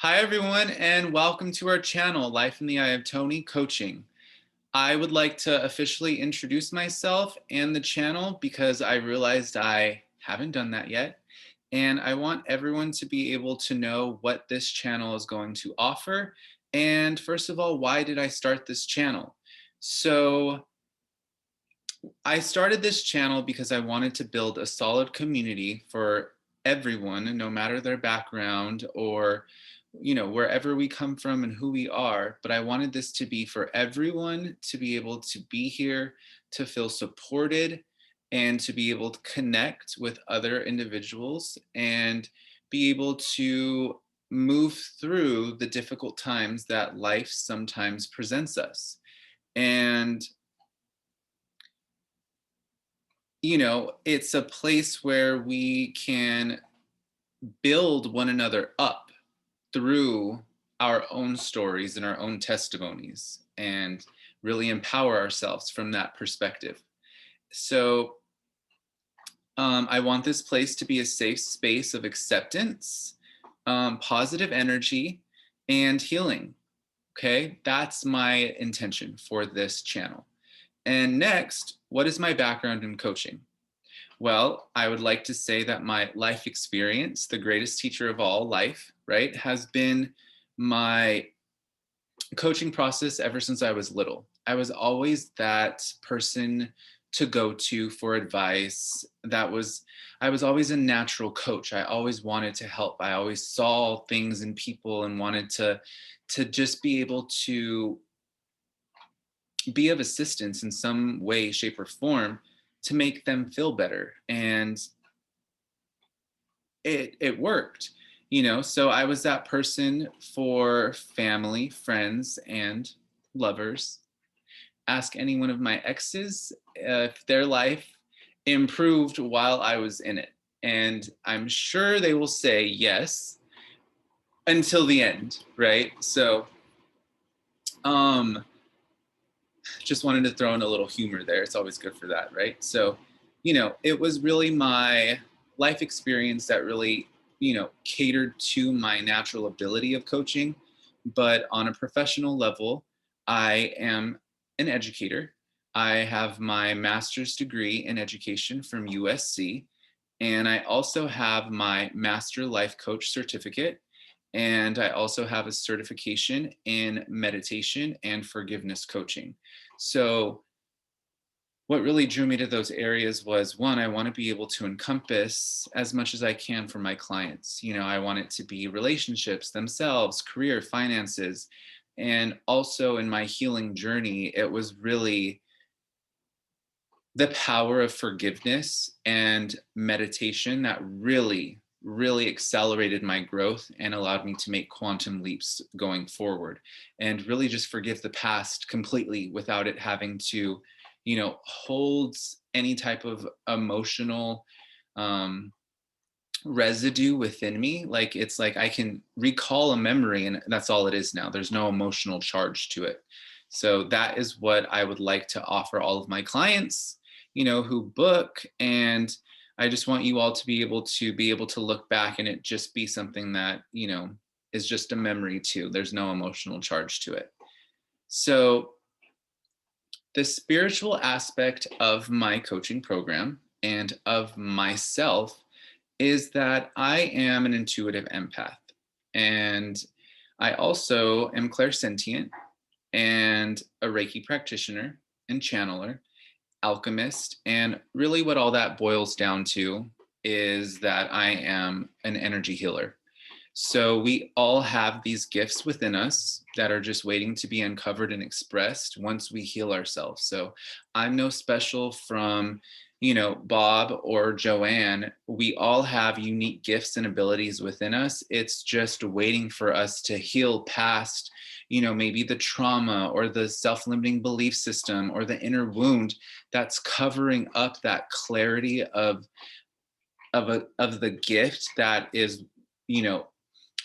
Hi, everyone, and welcome to our channel, Life in the Eye of Tony Coaching. I would like to officially introduce myself and the channel because I realized I haven't done that yet. And I want everyone to be able to know what this channel is going to offer. And first of all, why did I start this channel? So, I started this channel because I wanted to build a solid community for everyone, no matter their background or wherever we come from and who we are. But I wanted this to be for everyone to be able to be here, to feel supported, and to be able to connect with other individuals and be able to move through the difficult times that life sometimes presents us. And it's a place where we can build one another up through our own stories and our own testimonies and really empower ourselves from that perspective. So, I want this place to be a safe space of acceptance, positive energy, and healing. Okay, that's my intention for this channel. And next, what is my background in coaching? Well, I would like to say that my life experience, the greatest teacher of all life, right, has been my coaching process ever since I was little. I was always that person to go to for advice. I was always a natural coach. I always wanted to help. I always saw things in people and wanted to just be able to be of assistance in some way, shape, or form to make them feel better. And it worked, so I was that person for family, friends, and lovers. Ask any one of my exes if their life improved while I was in it, and I'm sure they will say yes until the end, right? So um just wanted to throw in a little humor there. It's always good for that, right? So it was really my life experience that really catered to my natural ability of coaching. But on a professional level, I am an educator. I have my master's degree in education from USC, and I also have my master life coach certificate, and I also have a certification in meditation and forgiveness coaching. So what really drew me to those areas was, one, I want to be able to encompass as much as I can for my clients. I want it to be relationships themselves, career, finances. And also in my healing journey, it was really the power of forgiveness and meditation that really accelerated my growth and allowed me to make quantum leaps going forward and really just forgive the past completely without it having to hold any type of emotional um, residue within me. Like, it's like I can recall a memory and that's all it is now. There's no emotional charge to it. So that is what I would like to offer all of my clients, who book. And I just want you all to be able to look back and it just be something that, is just a memory too. There's no emotional charge to it. So the spiritual aspect of my coaching program and of myself is that I am an intuitive empath. And I also am clairsentient and a Reiki practitioner and channeler, alchemist. And really, what all that boils down to is that I am an energy healer. So we all have these gifts within us that are just waiting to be uncovered and expressed once we heal ourselves. So I'm no special from, Bob or Joanne. We all have unique gifts and abilities within us. It's just waiting for us to heal past, maybe the trauma or the self-limiting belief system or the inner wound that's covering up that clarity of the gift that is, you know,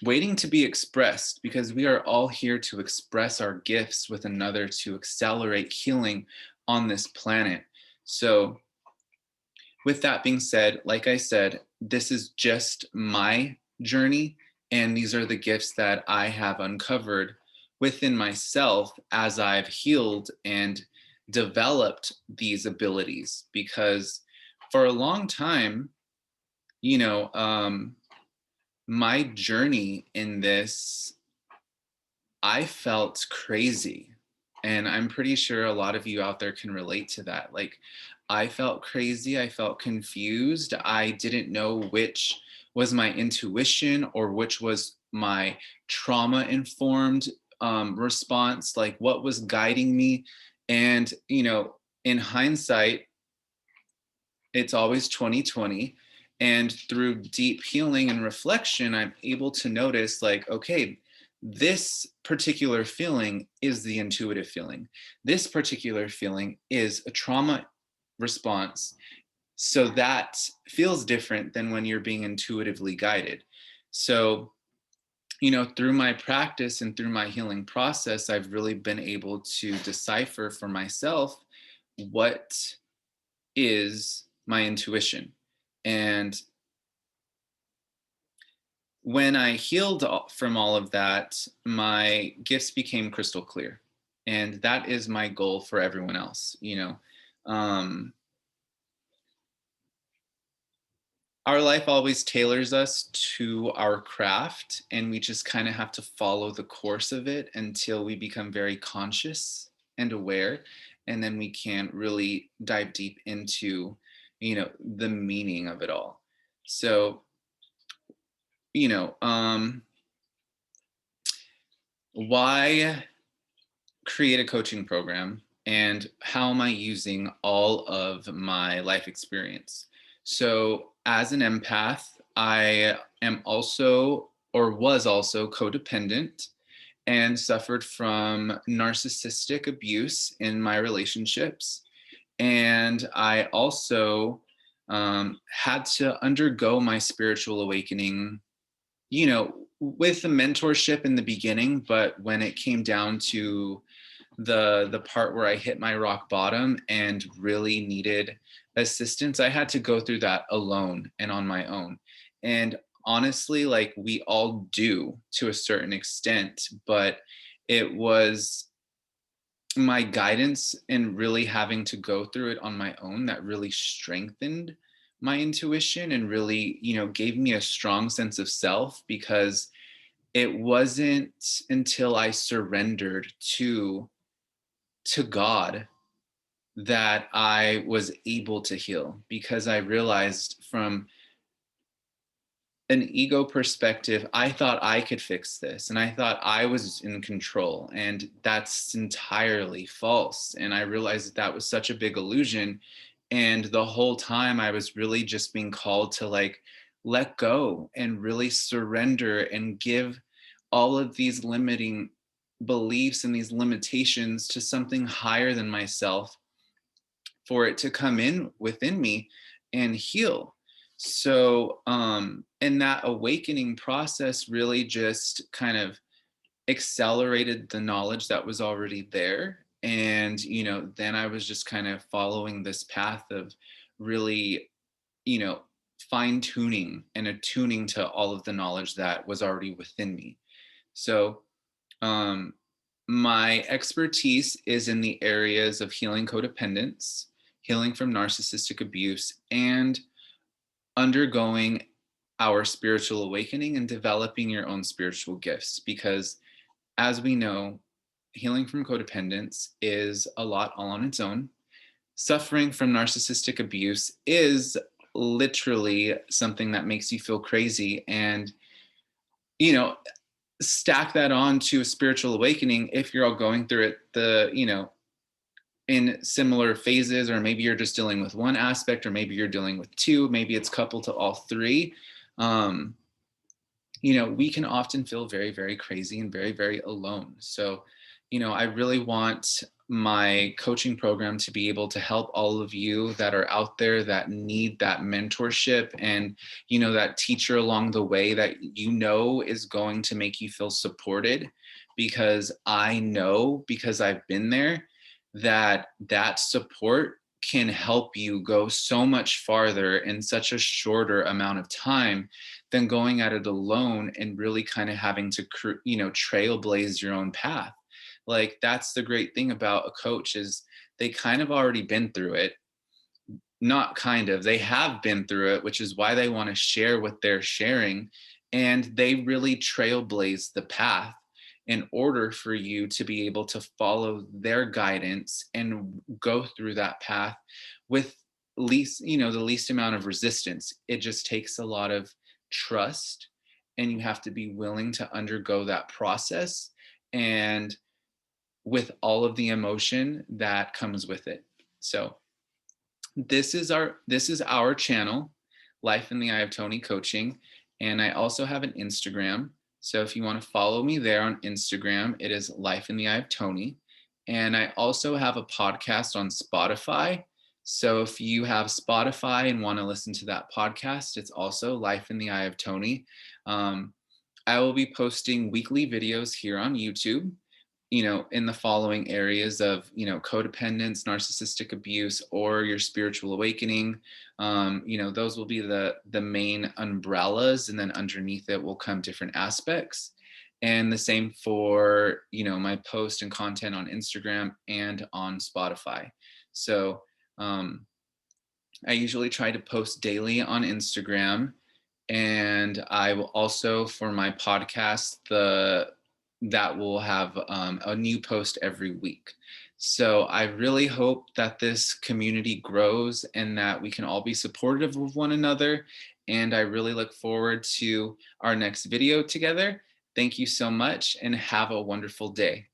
waiting to be expressed, because we are all here to express our gifts with another to accelerate healing on this planet. So, with that being said, like I said, this is just my journey And these are the gifts that I have uncovered within myself as I've healed and developed these abilities. Because for a long time, you know, my journey in this, I felt crazy. And I'm pretty sure a lot of you out there can relate to that. Like, I felt crazy. I felt confused. I didn't know which was my intuition or which was my trauma informed response, like what was guiding me. And, in hindsight, it's always 2020. And through deep healing and reflection, I'm able to notice, like, okay, this particular feeling is the intuitive feeling. This particular feeling is a trauma response. So that feels different than when you're being intuitively guided. So, through my practice and through my healing process, I've really been able to decipher for myself what is my intuition. And when I healed from all of that, my gifts became crystal clear. And that is my goal for everyone else. Um, our life always tailors us to our craft, and we just kind of have to follow the course of it until we become very conscious and aware. And then we can really dive deep into, the meaning of it all. So, you know, um, why create a coaching program and how am I using all of my life experience? So, as an empath, I am also or was also codependent and suffered from narcissistic abuse in my relationships. And I also had to undergo my spiritual awakening, with the mentorship in the beginning, but when it came down to the part where I hit my rock bottom and really needed assistance, I had to go through that alone and on my own. And honestly, like we all do to a certain extent, but it was my guidance and really having to go through it on my own that really strengthened my intuition and really, gave me a strong sense of self, because it wasn't until I surrendered to God that I was able to heal, because I realized from an ego perspective, I thought I could fix this and I thought I was in control. And that's entirely false. And I realized that was such a big illusion. And the whole time I was really just being called to like let go and really surrender and give all of these limiting beliefs and these limitations to something higher than myself for it to come in within me and heal. So, and that awakening process really just kind of accelerated the knowledge that was already there. And, then I was just kind of following this path of really, you know, fine tuning and attuning to all of the knowledge that was already within me. So, um, my expertise is in the areas of healing codependence, healing from narcissistic abuse, and undergoing our spiritual awakening and developing your own spiritual gifts. Because, as we know, healing from codependence is a lot all on its own. Suffering from narcissistic abuse is literally something that makes you feel crazy. And, you know, stack that on to a spiritual awakening if you're all going through it in similar phases, or maybe you're just dealing with one aspect, or maybe you're dealing with two, maybe it's coupled to all three. um, we can often feel very, very crazy and very, very alone. So, I really want my coaching program to be able to help all of you that are out there that need that mentorship and, that teacher along the way that is going to make you feel supported. Because I know, because I've been there, that that support can help you go so much farther in such a shorter amount of time than going at it alone and really kind of having to, trailblaze your own path. Like that's the great thing about a coach is they kind of already been through it. Not kind of, they have been through it, which is why they want to share what they're sharing. And they really trailblaze the path in order for you to be able to follow their guidance and go through that path with the least amount of resistance. It just takes a lot of trust, and you have to be willing to undergo that process and with all of the emotion that comes with it. So this is our channel, Life in the Eye of Tony Coaching, and I also have an Instagram. So if you want to follow me there on Instagram, it is Life in the Eye of Tony. And I also have a podcast on Spotify. So if you have Spotify and want to listen to that podcast, it's also Life in the Eye of Tony. I will be posting weekly videos here on YouTube, in the following areas of, codependence, narcissistic abuse, or your spiritual awakening. Those will be the main umbrellas, and then underneath it will come different aspects. And the same for, my post and content on Instagram and on Spotify. So I usually try to post daily on Instagram. And I will also, for my podcast, that will have a new post every week. So I really hope that this community grows and that we can all be supportive of one another. And I really look forward to our next video together. Thank you so much and have a wonderful day.